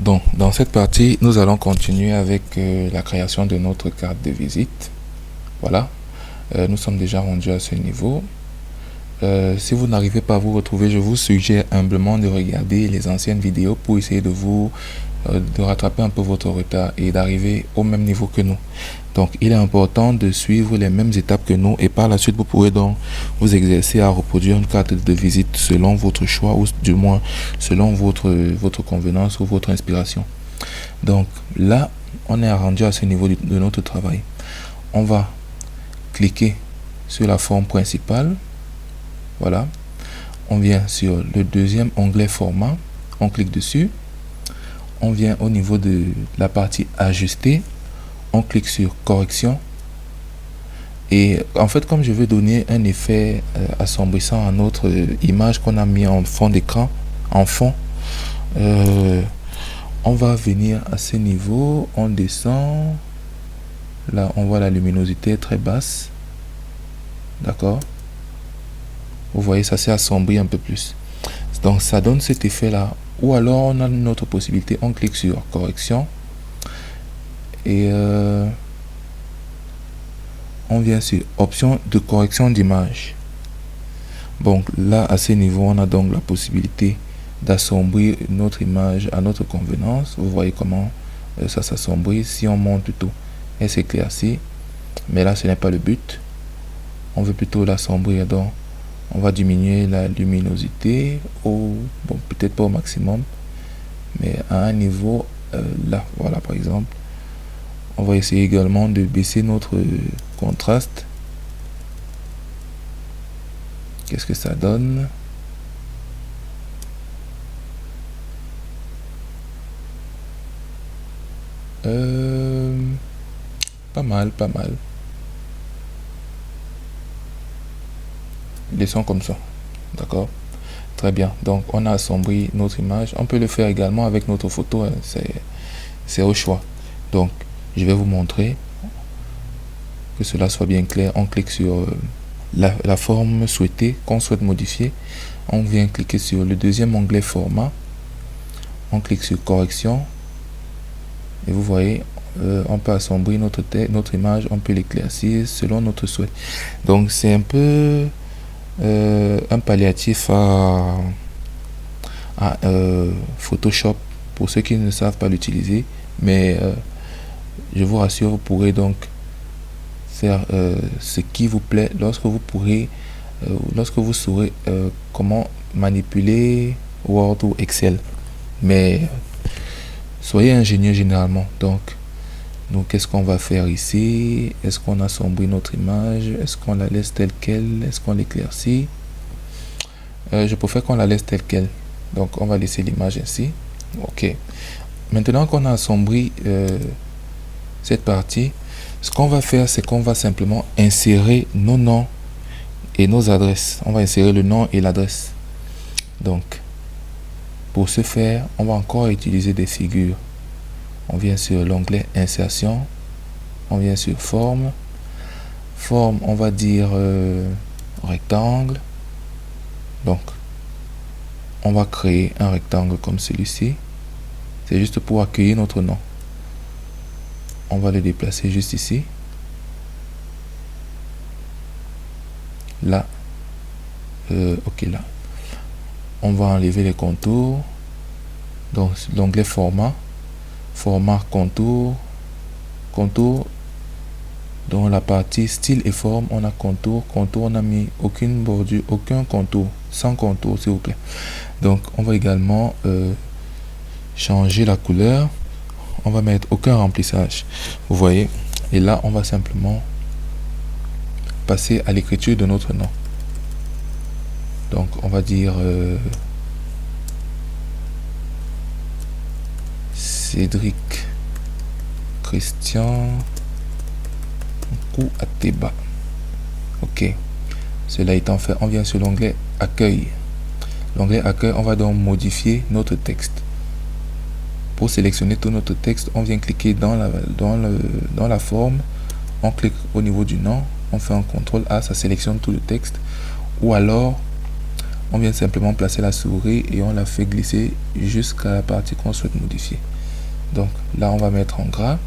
Donc, dans cette partie, nous allons continuer avec la création de notre carte de visite. Voilà, nous sommes déjà rendus à ce niveau. Si vous n'arrivez pas à vous retrouver, je vous suggère humblement de regarder les anciennes vidéos pour essayer de rattraper un peu votre retard et d'arriver au même niveau que nous. Donc, il est important de suivre les mêmes étapes que nous et par la suite, vous pourrez donc vous exercer à reproduire une carte de visite selon votre choix ou du moins selon votre convenance ou votre inspiration. Donc, là, on est rendu à ce niveau de notre travail. On va cliquer sur la forme principale. Voilà. On vient sur le deuxième onglet format. On clique dessus. On vient au niveau de la partie ajuster. On clique sur correction. Et en fait, comme je veux donner un effet assombrissant à notre image qu'on a mis en fond d'écran, en fond, on va venir à ce niveau. On descend. Là, on voit la luminosité très basse. D'accord? Vous voyez, ça s'est assombri un peu plus. Donc, ça donne cet effet-là. Ou alors, on a une autre possibilité. On clique sur correction. Et on vient sur option de correction d'image. Donc, là, à ce niveau, on a donc la possibilité d'assombrir notre image à notre convenance. Vous voyez comment ça s'assombrit. Si on monte plutôt, elle s'éclaircit. Mais là, ce n'est pas le but. On veut plutôt l'assombrir. Donc, on va diminuer la luminosité bon, peut-être pas au maximum, mais à un niveau là, voilà, par exemple. On va essayer également de baisser notre contraste. Qu'est-ce que ça donne? Pas mal, pas mal. Laissons comme ça. D'accord? Très bien. Donc, on a assombri notre image. On peut le faire également avec notre photo. Hein. C'est au choix. Donc, je vais vous montrer que cela soit bien clair. On clique sur la forme souhaitée qu'on souhaite modifier. On vient cliquer sur le deuxième onglet format. On clique sur correction. Et vous voyez, on peut assombrir notre image. On peut l'éclaircir selon notre souhait. Donc, c'est un peu un palliatif à Photoshop pour ceux qui ne savent pas l'utiliser, mais je vous rassure, vous pourrez donc faire ce qui vous plaît lorsque vous saurez comment manipuler Word ou Excel. Mais soyez ingénieux généralement. Donc qu'est-ce qu'on va faire ici? Est-ce qu'on assombrit notre image? Est-ce qu'on la laisse telle qu'elle? Est-ce qu'on l'éclaircit? Je préfère qu'on la laisse telle qu'elle. Donc, on va laisser l'image ainsi. OK. Maintenant qu'on a assombri cette partie, ce qu'on va faire, c'est qu'on va simplement insérer nos noms et nos adresses. On va insérer le nom et l'adresse. Donc, pour ce faire, on va encore utiliser des figures. On vient sur l'onglet insertion, on vient sur forme, on va dire rectangle. Donc, on va créer un rectangle comme celui-ci. C'est juste pour accueillir notre nom. On va le déplacer juste ici. Là. OK, là. On va enlever les contours. Donc, l'onglet format. Format contour. Dans la partie style et forme, on a contour. On n'a mis aucune bordure, aucun contour. Sans contour, s'il vous plaît. Donc, on va également changer la couleur. On va mettre aucun remplissage. Vous voyez. Et là, on va simplement passer à l'écriture de notre nom. Donc, on va dire Cédric Christian Kouateba. OK. Cela étant fait, on vient sur l'onglet accueil. L'onglet accueil, on va donc modifier notre texte. Pour sélectionner tout notre texte, on vient cliquer dans la forme. On clique au niveau du nom. On fait un CTRL A, ça sélectionne tout le texte. Ou alors, on vient simplement placer la souris et on la fait glisser jusqu'à la partie qu'on souhaite modifier. Donc là on va mettre en gras.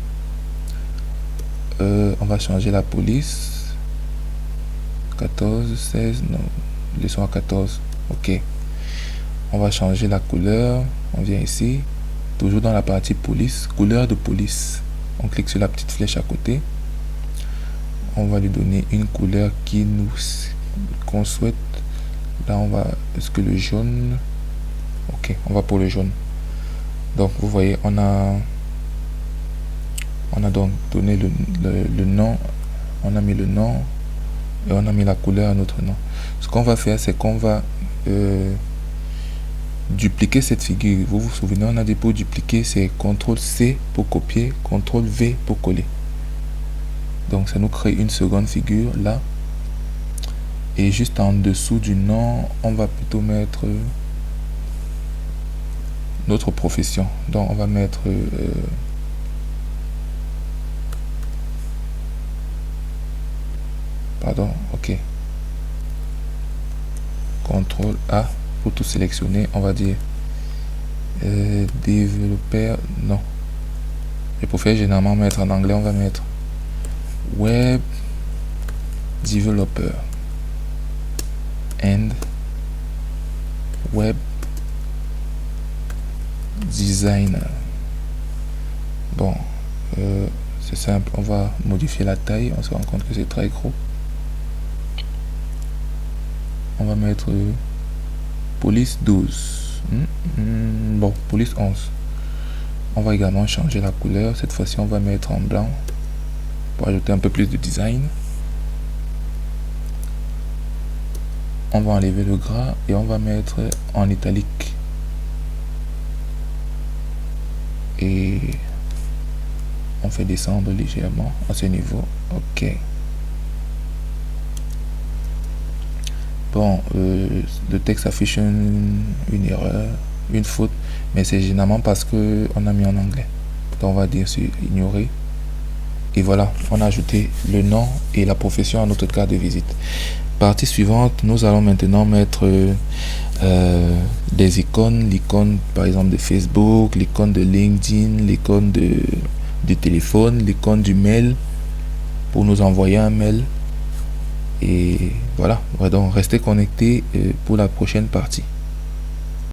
On va changer la police. 14, 16, non, laissons à 14. Ok. On va changer la couleur. On vient ici, toujours dans la partie police, couleur de police. On clique sur la petite flèche à côté. On va lui donner une couleur qu'on souhaite. Là on va, est-ce que le jaune, ok, on va pour le jaune. Donc vous voyez, on a donc donné le nom, on a mis le nom et on a mis la couleur à notre nom. Ce qu'on va faire, c'est qu'on va dupliquer cette figure. Vous vous souvenez, on a dit pour dupliquer, c'est CTRL-C pour copier, CTRL-V pour coller. Donc ça nous crée une seconde figure là. Et juste en dessous du nom, on va plutôt mettre notre profession. Donc on va mettre pardon, ok. CTRL A pour tout sélectionner. On va dire développeur, non. Je préfère généralement mettre en anglais, on va mettre web developer and web designer. Bon, c'est simple, on va modifier la taille, on se rend compte que c'est très gros. On va mettre police 12. Bon, police 11. On va également changer la couleur. Cette fois-ci, on va mettre en blanc pour ajouter un peu plus de design. On va enlever le gras et on va mettre en italique. Et on fait descendre légèrement à ce niveau. Ok. Bon, le texte affiche une erreur, une faute, mais c'est généralement parce que on a mis en anglais. Donc on va dire sur ignorer. Et voilà, on a ajouté le nom et la profession à notre carte de visite. Partie suivante, nous allons maintenant mettre des icônes, l'icône par exemple de Facebook, l'icône de LinkedIn, l'icône du téléphone, l'icône du mail pour nous envoyer un mail. Et voilà, donc restez connectés pour la prochaine partie.